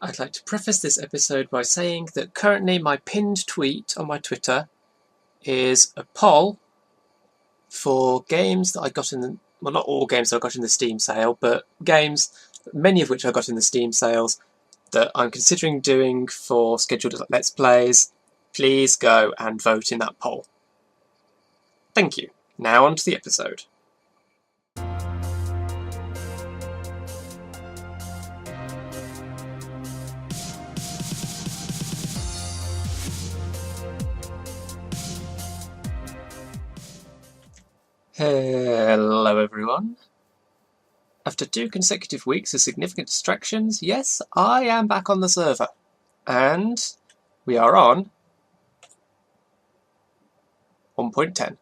I'd like to preface this episode by saying that currently my pinned tweet on my Twitter is a poll for games that I got in the... Well, not all games that I got in the Steam sale, but games, many of which I got in the Steam sales, that I'm considering doing for scheduled Let's Plays. Please go and vote in that poll. Thank you. Now on to the episode. Hello everyone. After 2 consecutive weeks of significant distractions, yes, I am back on the server. And we are on 1.10.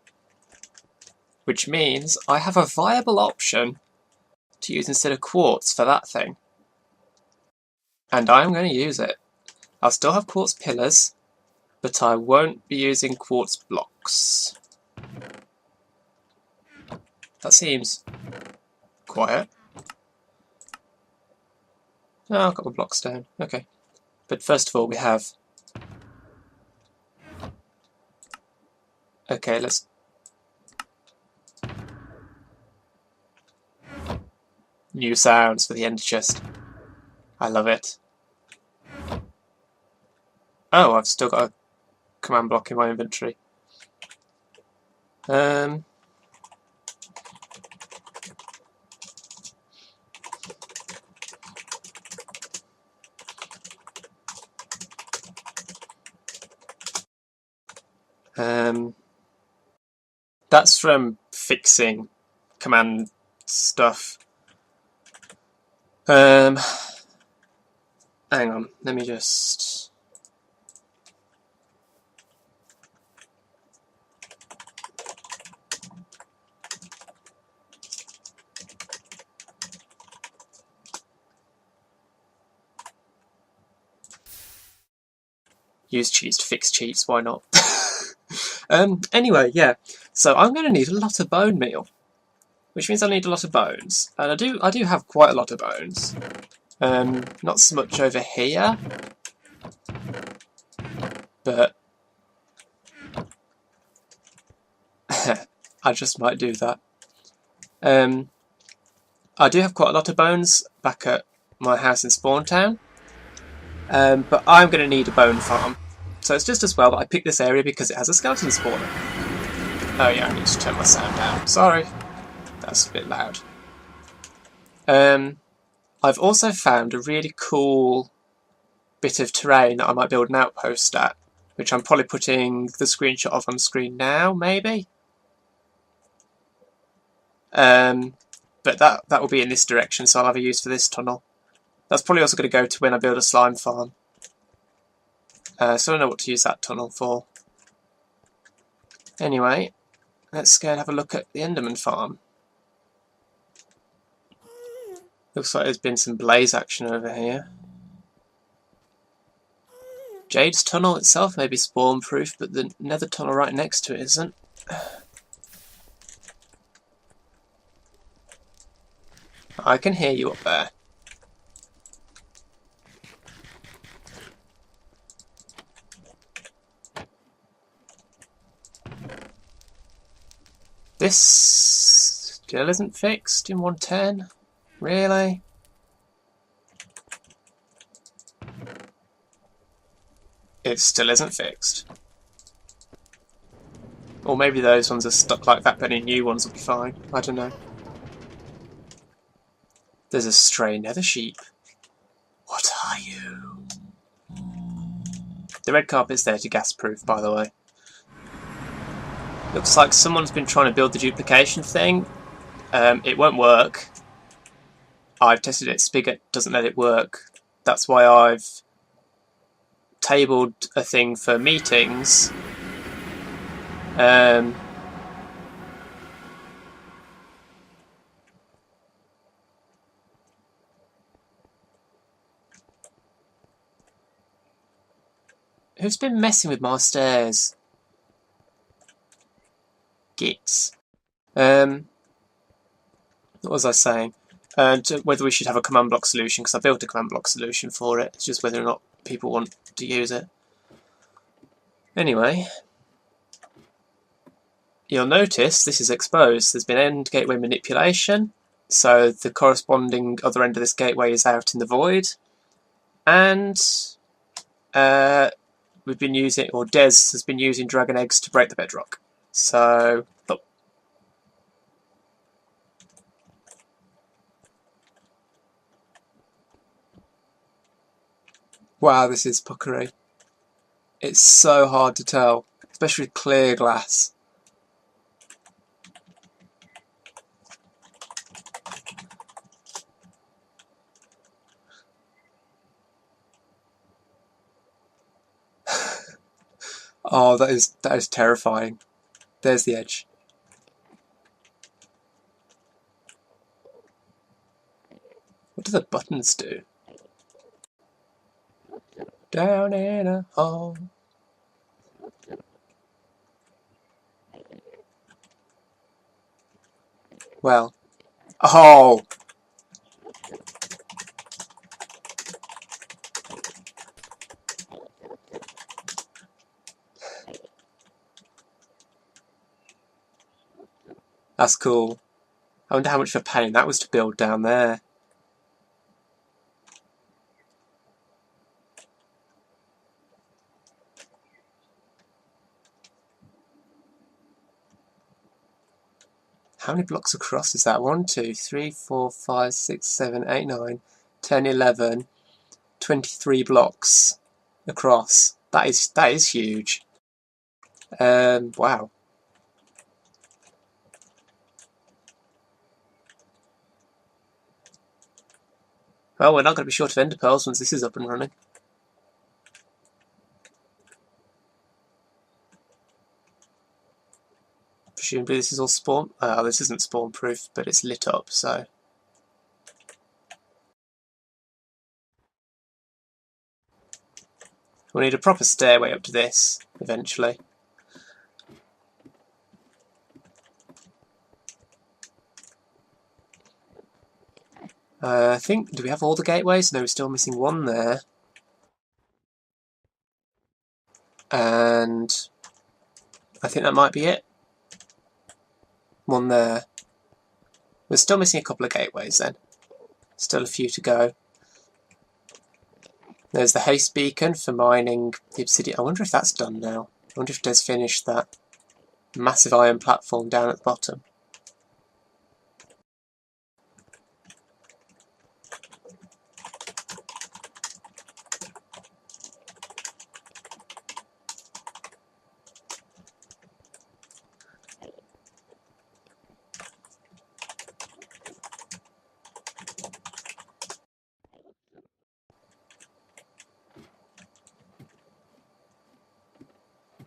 Which means I have a viable option to use instead of quartz for that thing. And I'm going to use it. I'll still have quartz pillars, but I won't be using quartz blocks. That seems quiet. Oh, I've got my blocks down. Okay. But first of all, we have... Okay, let's... New sounds for the end chest. I love it. Oh, I've still got a command block in my inventory. That's from fixing command stuff. Hang on, let me just... Use cheats to fix cheats, why not? Anyway, yeah, so I'm going to need a lot of bone meal, which means I need a lot of bones, and I do have quite a lot of bones. Not so much over here, but I just might do that. I do have quite a lot of bones back at my house in Spawntown, but I'm going to need a bone farm. So it's just as well that I picked this area because it has a skeleton spawner. Oh yeah, I need to turn my sound down. Sorry. That's a bit loud. I've also found a really cool bit of terrain that I might build an outpost at, which I'm probably putting the screenshot of on screen now, maybe? But that will be in this direction, so I'll have a use for this tunnel. That's probably also going to go to when I build a slime farm. So I don't know what to use that tunnel for. Anyway, let's go and have a look at the Enderman farm. Looks like there's been some blaze action over here. Jade's tunnel itself may be spawn proof, but the nether tunnel right next to it isn't. I can hear you up there. This still isn't fixed in 110? Really? It still isn't fixed. Or maybe those ones are stuck like that, but any new ones will be fine. I don't know. There's a stray nether sheep. What are you? The red carpet's there to gas-proof, by the way. Looks like someone's been trying to build the duplication thing. It won't work. I've tested it, Spigot doesn't let it work. That's why I've tabled a thing for meetings. Who's been messing with my stairs? Gits. What was I saying? and whether we should have a command block solution, because I built a command block solution for it. It's just whether or not people want to use it. Anyway, you'll notice this is exposed. There's been end gateway manipulation, so the corresponding other end of this gateway is out in the void, and we've been using, or Des has been using dragon eggs to break the bedrock. So, oh. Wow, this is puckery. It's so hard to tell, especially with clear glass. Oh, that is terrifying. There's the edge. What do the buttons do? Down in a hole. Well, oh! That's cool. I wonder how much of a pain that was to build down there. How many blocks across is that? 1, 2, 3, 4, 5, 6, 7, 8, 9, 10, 11, 23 blocks across. That is huge. Wow. Well, we're not going to be short of ender pearls once this is up and running. Presumably this is all spawn. This isn't spawn proof, but it's lit up, so. We'll need a proper stairway up to this eventually. I think, do we have all the gateways? No, we're still missing one there. And I think that might be it. One there. We're still missing a couple of gateways then. Still a few to go. There's the haste beacon for mining the obsidian. I wonder if that's done now. I wonder if Des finished that massive iron platform down at the bottom.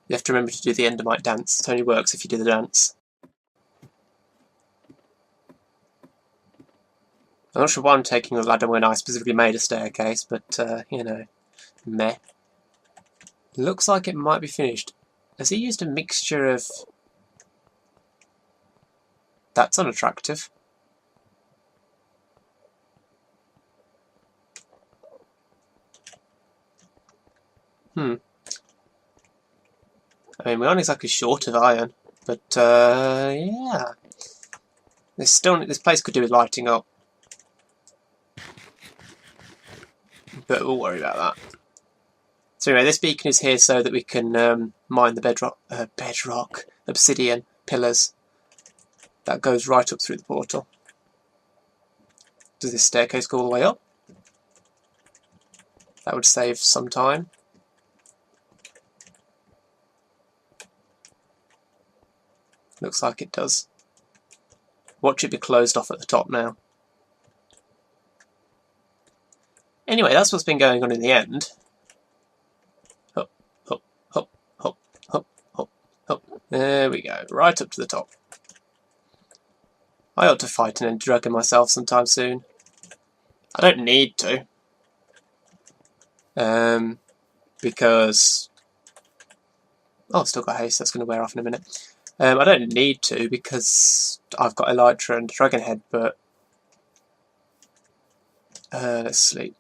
You have to remember to do the Endermite dance. It only works if you do the dance. I'm not sure why I'm taking a ladder when I specifically made a staircase, but, you know, meh. Looks like it might be finished. Has he used a mixture of... That's unattractive. I mean, we aren't exactly short of iron, but, yeah. This place could do with lighting up. But we'll worry about that. So anyway, this beacon is here so that we can mine the bedrock obsidian pillars. That goes right up through the portal. Does this staircase go all the way up? That would save some time. Looks like it does. Watch it be closed off at the top now. Anyway, that's what's been going on in the end. Up, up, up, up, up, up, up. There we go, right up to the top. I ought to fight an ender dragon myself sometime soon. I don't need to. Because... Oh, I've still got haste, that's going to wear off in a minute. I don't need to because I've got Elytra and Dragon Head, but Let's sleep.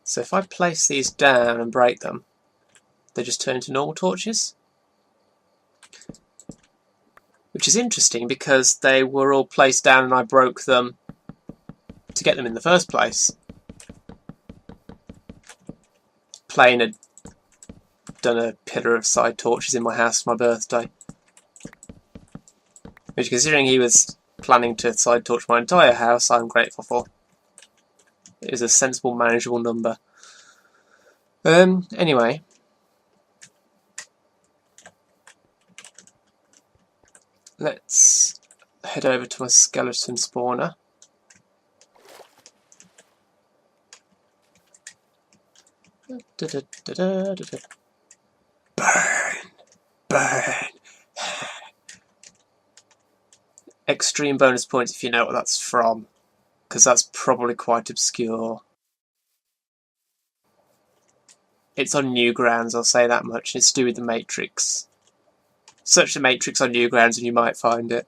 So if I place these down and break them, they just turn into normal torches? Which is interesting because they were all placed down and I broke them to get them in the first place. Plain had done a pillar of side torches in my house for my birthday. Which, considering he was planning to side torch my entire house, I'm grateful for. It was a sensible, manageable number. Anyway. Let's head over to my skeleton spawner. Burn! Burn! Extreme bonus points if you know what that's from, because that's probably quite obscure. It's on Newgrounds, I'll say that much. It's to do with the Matrix. Search the Matrix on Newgrounds and you might find it.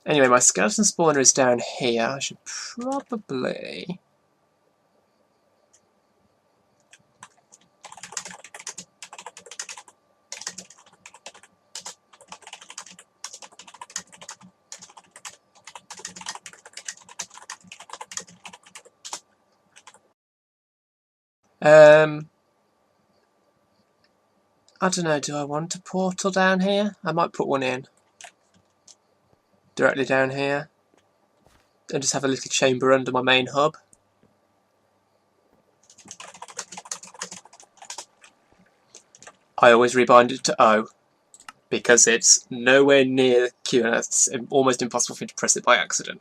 Anyway, my skeleton spawner is down here. I should probably... I don't know, do I want a portal down here? I might put one in. Directly down here. And just have a little chamber under my main hub. I always rebind it to O, because it's nowhere near Q and it's almost impossible for me to press it by accident.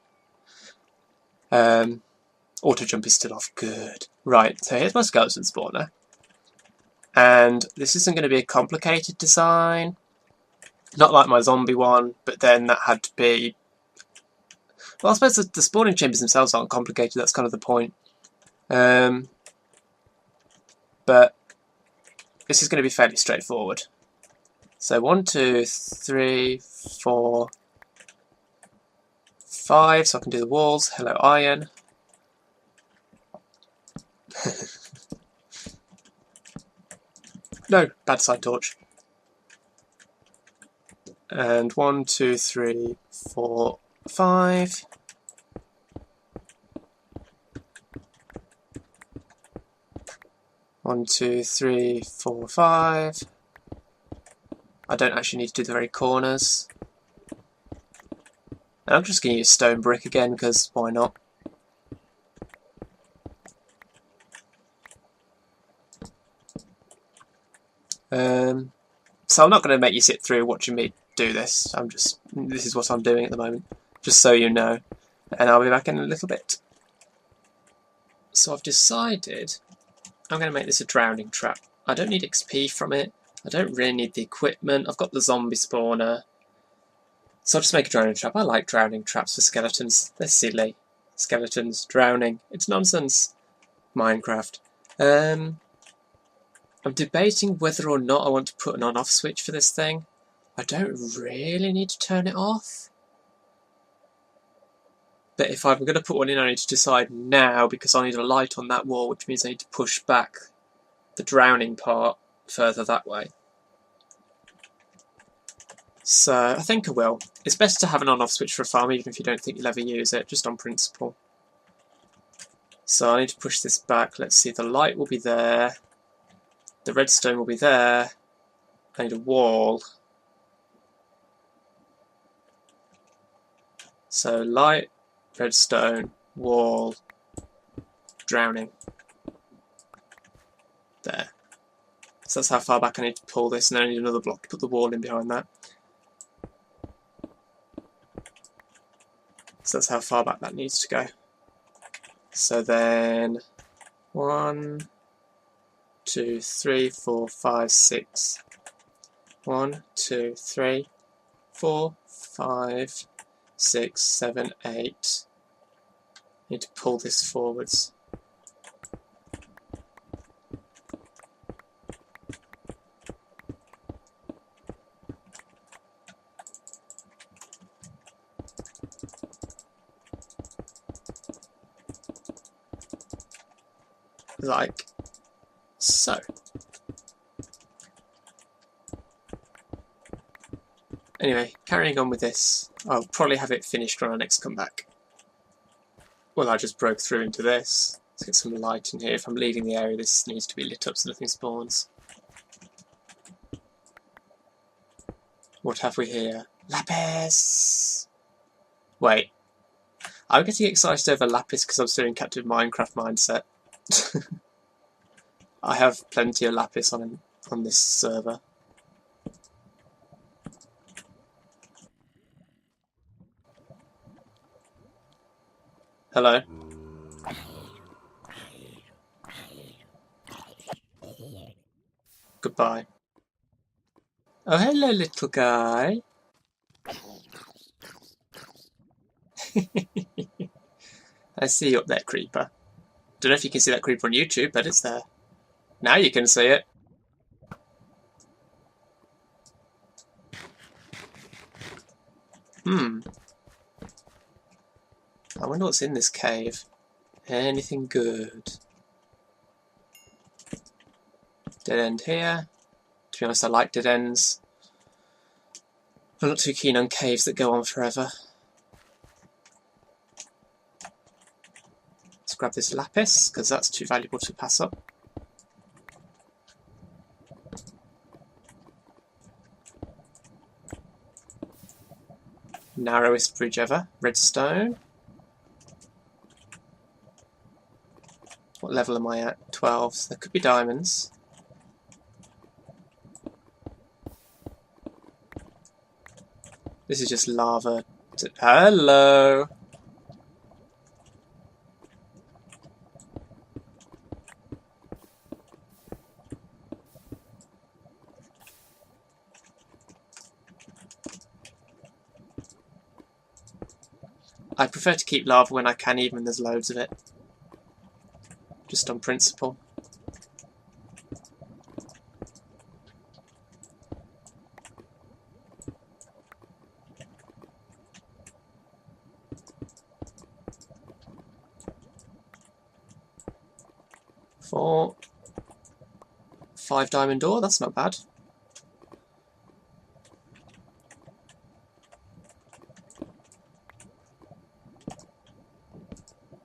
Auto jump is still off, good. Right, so here's my skeleton spawner. And this isn't going to be a complicated design. Not like my zombie one, but then that had to be... Well, I suppose the spawning chambers themselves aren't complicated, that's kind of the point. But this is going to be fairly straightforward. So 1, 2, 3, 4, 5, so I can do the walls. Hello, iron. No, bad side torch. And 1, 2, 3, 4, 5. One, 2, 3, 4, 5. I don't actually need to do the very corners. And I'm just going to use stone brick again, because why not? So I'm not going to make you sit through watching me do this. This is what I'm doing at the moment, just so you know. And I'll be back in a little bit. So I've decided I'm going to make this a drowning trap. I don't need XP from it. I don't really need the equipment. I've got the zombie spawner. So I'll just make a drowning trap. I like drowning traps for skeletons. They're silly. Skeletons, drowning. It's nonsense. Minecraft. I'm debating whether or not I want to put an on-off switch for this thing. I don't really need to turn it off. But if I'm going to put one in, I need to decide now, because I need a light on that wall, which means I need to push back the drowning part further that way. So I think I will. It's best to have an on-off switch for a farm, even if you don't think you'll ever use it, just on principle. So I need to push this back. Let's see, the light will be there. The redstone will be there. I need a wall. So light, redstone, wall, drowning. There. So that's how far back I need to pull this, and then I need another block to put the wall in behind that. So that's how far back that needs to go. So then 1, 2, 3, 4, 5, 6. 1, 2, 3, 4, 5, 6, 7, 8. Need to pull this forwards. like so. Anyway, carrying on with this, I'll probably have it finished when I next come back. Well, I just broke through into this. Let's get some light in here. If I'm leaving the area, this needs to be lit up so nothing spawns. What have we here? Lapis! Wait. I'm getting excited over lapis because I'm still in Captive Minecraft mindset. I have plenty of lapis on this server. Hello. Goodbye. Oh, hello, little guy. I see you up there, creeper. Don't know if you can see that creeper on YouTube, but it's there. Now you can see it. I wonder what's in this cave. Anything good? Dead end here. To be honest, I like dead ends. I'm not too keen on caves that go on forever. Let's grab this lapis, because that's too valuable to pass up. Narrowest bridge ever. Redstone. What level am I at? 12. So there could be diamonds. This is just lava. Hello! I prefer to keep lava when I can, even when there's loads of it. Just on principle. Four. 5 diamond ore, that's not bad.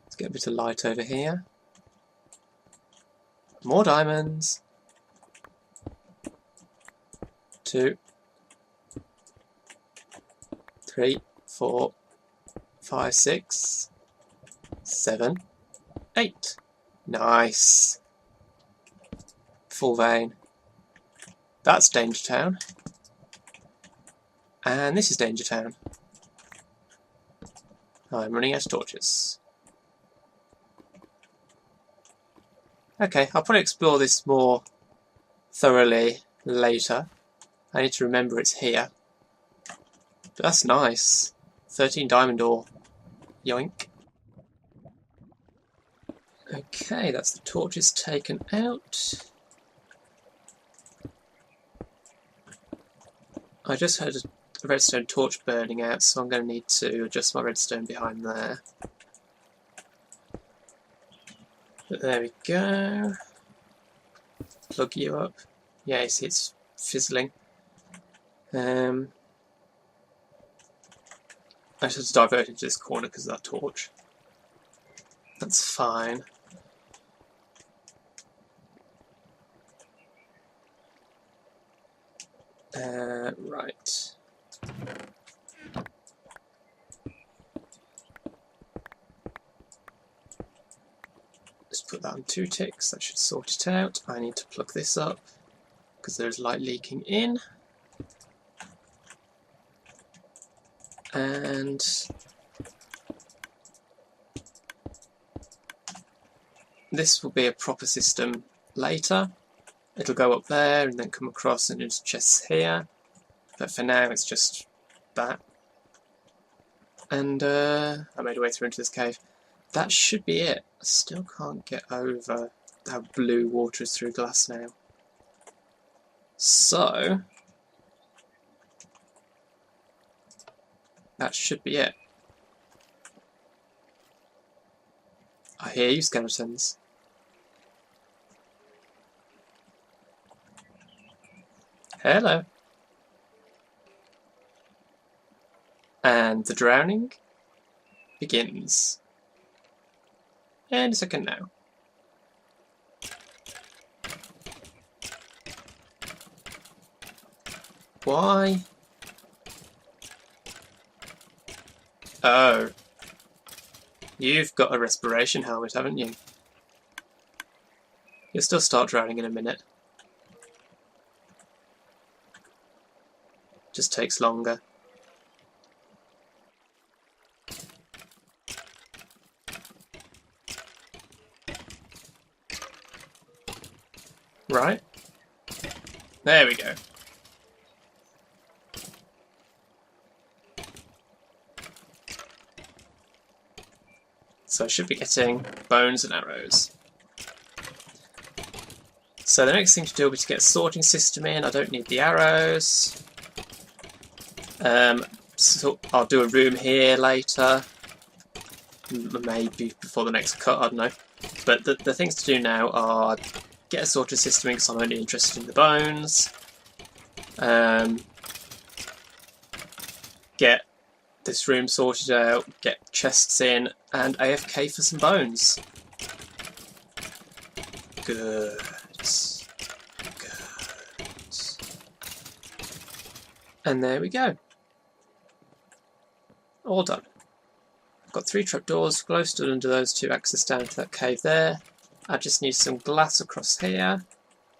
Let's get a bit of light over here. More diamonds. 2, 3, 4, 5, 6, 7, 8. Nice. Full vein. That's Danger Town. And this is Danger Town. I'm running out of torches. Okay, I'll probably explore this more thoroughly later. I need to remember it's here. But that's nice. 13 diamond ore. Yoink. Okay, that's the torches taken out. I just heard a redstone torch burning out, so I'm going to need to adjust my redstone behind there. But there we go. Plug you up. Yeah, you see it's fizzling. I just had to divert into this corner because of that torch. That's fine. Right. Just put that on 2 ticks, that should sort it out. I need to plug this up because there's light leaking in. And this will be a proper system later. It'll go up there and then come across and there's chests here. But for now it's just that. And I made a way through into this cave. That should be it. I still can't get over how blue water is through glass now. So that should be it. I hear you, skeletons. Hello. And the drowning begins. In a second now. Why? Oh. You've got a respiration helmet, haven't you? You'll still start drowning in a minute. Just takes longer. Right. There we go. So I should be getting bones and arrows. So the next thing to do will be to get a sorting system in. I don't need the arrows. So I'll do a room here later. Maybe before the next cut, I don't know. But the things to do now are get a sorting system in because I'm only interested in the bones. Get this room sorted out, get chests in, and AFK for some bones. Good. And there we go. All done. I've got 3 trapdoors, glowstone under those 2, access down to that cave there. I just need some glass across here.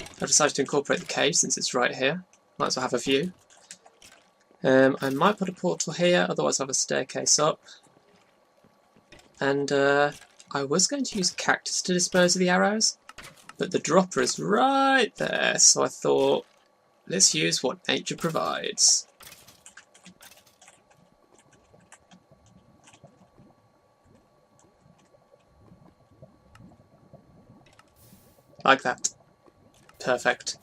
I've decided to incorporate the cave since it's right here. Might as well have a view. I might put a portal here, otherwise I'll have a staircase up. And I was going to use a cactus to dispose of the arrows, but the dropper is right there, so I thought, let's use what nature provides. Like that. Perfect.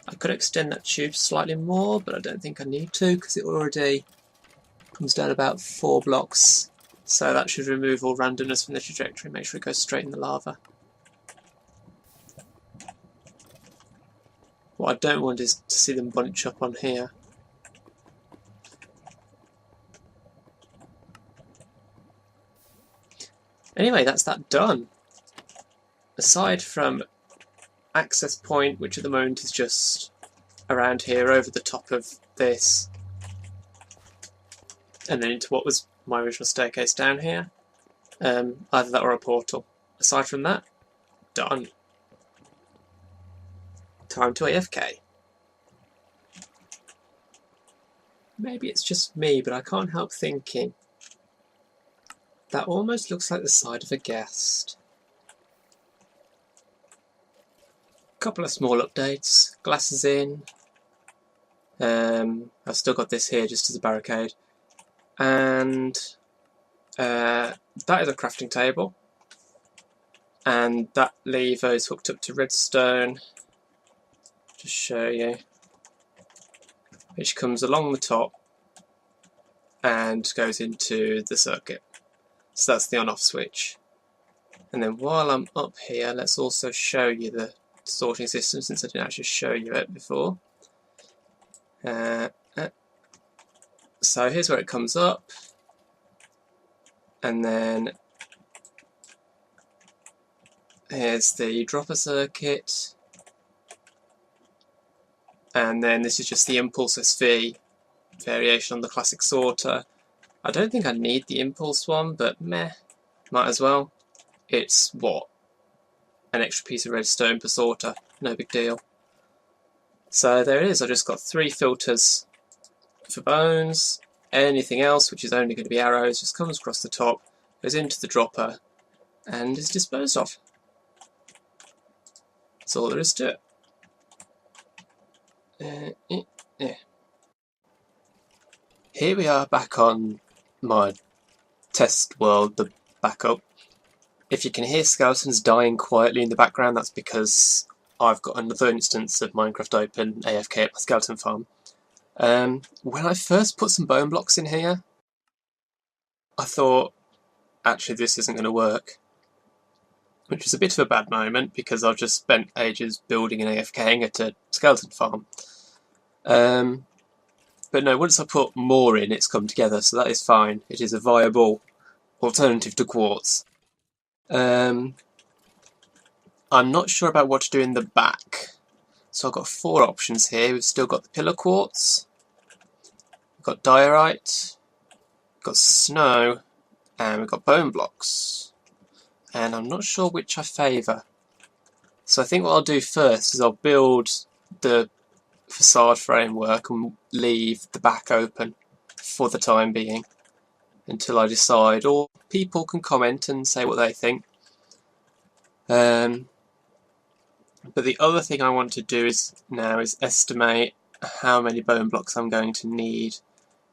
I could extend that tube slightly more, but I don't think I need to because it already comes down about 4 blocks. So that should remove all randomness from the trajectory, make sure it goes straight in the lava. What I don't want is to see them bunch up on here. Anyway, that's that done. Aside from access point, which at the moment is just around here over the top of this, and then into what was my original staircase down here, either that or a portal. Aside from that, done. Time to AFK. Maybe it's just me, but I can't help thinking that almost looks like the side of a guest. Couple of small updates. Glasses in. I've still got this here just as a barricade. And that is a crafting table. And that lever is hooked up to redstone. Just show you. Which comes along the top and goes into the circuit. So that's the on-off switch. And then while I'm up here, let's also show you the sorting system since I didn't actually show you it before. So here's where it comes up, and then here's the dropper circuit, and then this is just the impulse SV variation on the classic sorter. I don't think I need the impulse one, but meh, might as well. It's what? An extra piece of redstone per sorter, no big deal. So there it is, I just got 3 filters for bones. Anything else, which is only going to be arrows, just comes across the top, goes into the dropper, and is disposed of. That's all there is to it. Here we are back on my test world, the backup. If you can hear skeletons dying quietly in the background, that's because I've got another instance of Minecraft open AFK at my skeleton farm. When I first put some bone blocks in here, I thought, actually this isn't going to work. which is a bit of a bad moment because I've just spent ages building and AFKing at a skeleton farm. But no, once I put more in, it's come together, so that is fine. It is a viable alternative to quartz. I'm not sure about what to do in the back. So I've got 4 options here. We've still got the pillar quartz, we've got diorite, we've got snow, and we've got bone blocks. And I'm not sure which I favour. So I think what I'll do first is I'll build the facade framework and leave the back open for the time being until I decide, or people can comment and say what they think. But the other thing I want to do is estimate how many bone blocks I'm going to need,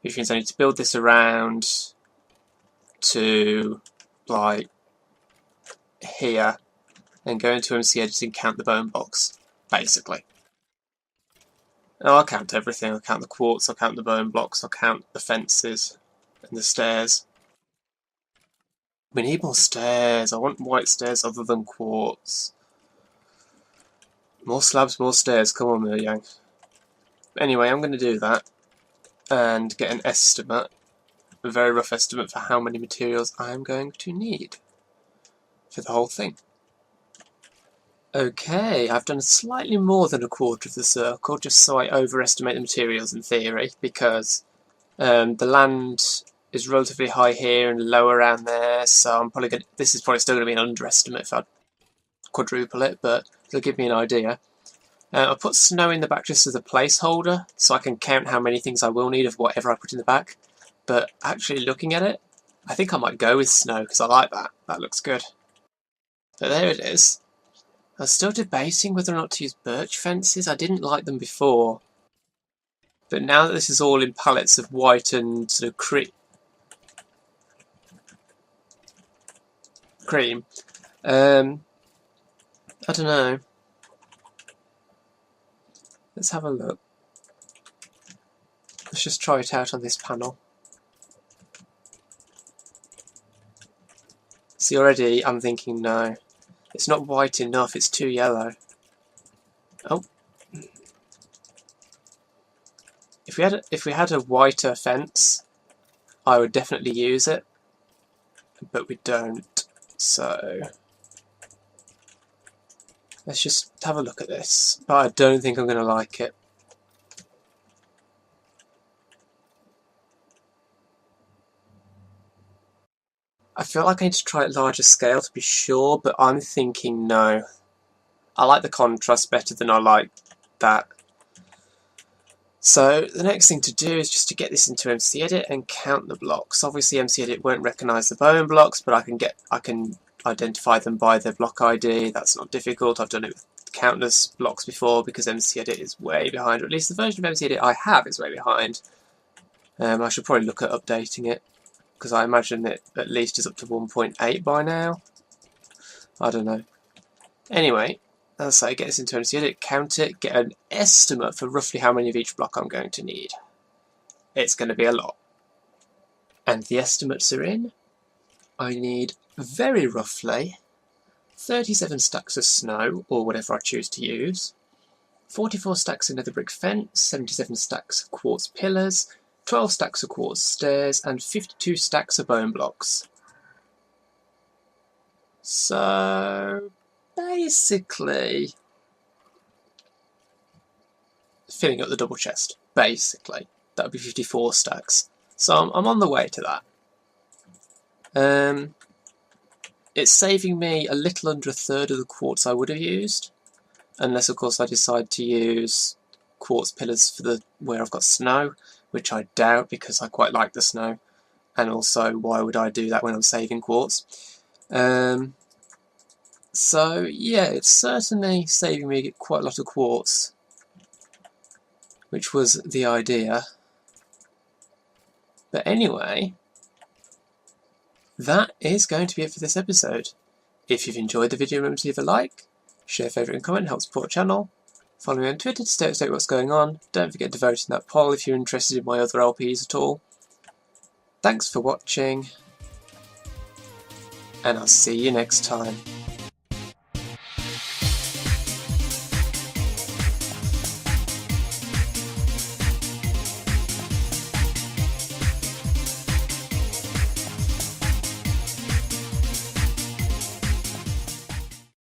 which means I need to build this around to like here and go into MC Edit and count the bone blocks, basically. And I'll count everything. I'll count the quartz, I'll count the bone blocks, I'll count the fences and the stairs. We need more stairs. I want white stairs other than quartz. More slabs, more stairs. Come on, Yang. Anyway, I'm going to do that and get an estimate, a very rough estimate for how many materials I'm going to need for the whole thing. Okay, I've done slightly more than a quarter of the circle, just so I overestimate the materials in theory, because the land is relatively high here and low around there, so I'm probably this is probably still going to be an underestimate if I quadruple it, but it'll give me an idea. I'll put snow in the back just as a placeholder, so I can count how many things I will need of whatever I put in the back, but actually looking at it, I think I might go with snow, because I like that. That looks good. But there it is. I was still debating whether or not to use birch fences. I didn't like them before. But now that this is all in pallets of white and sort of cream, I don't know. Let's have a look. Let's just try it out on this panel. See, already I'm thinking no. It's not white enough, it's too yellow. Oh. If we had a whiter fence, I would definitely use it. But we don't. So let's just have a look at this. But I don't think I'm going to like it. I feel like I need to try it larger scale to be sure, but I'm thinking no. I like the contrast better than I like that. So the next thing to do is just to get this into MC Edit and count the blocks. Obviously MC Edit won't recognise the bone blocks, but I can identify them by their block ID. That's not difficult. I've done it with countless blocks before because MC Edit is way behind, or at least the version of MC Edit I have is way behind. I should probably look at updating it, because I imagine it at least is up to 1.8 by now. I don't know. Anyway, as I say, get this into MC Edit, count it, get an estimate for roughly how many of each block I'm going to need. It's going to be a lot. And the estimates are in. I need very roughly 37 stacks of snow, or whatever I choose to use, 44 stacks of nether brick fence, 77 stacks of quartz pillars, 12 stacks of quartz stairs, and 52 stacks of bone blocks. So basically filling up the double chest. Basically, that would be 54 stacks. So I'm on the way to that. It's saving me a little under a third of the quartz I would have used, unless of course I decide to use quartz pillars for where I've got snow, which I doubt because I quite like the snow, and also why would I do that when I'm saving quartz? So yeah, it's certainly saving me quite a lot of quartz, which was the idea. But anyway, that is going to be it for this episode. If you've enjoyed the video, remember to leave a like, share, favourite and comment, help support the channel. Follow me on Twitter to stay up to date what's going on. Don't forget to vote in that poll if you're interested in my other LPs at all. Thanks for watching, and I'll see you next time.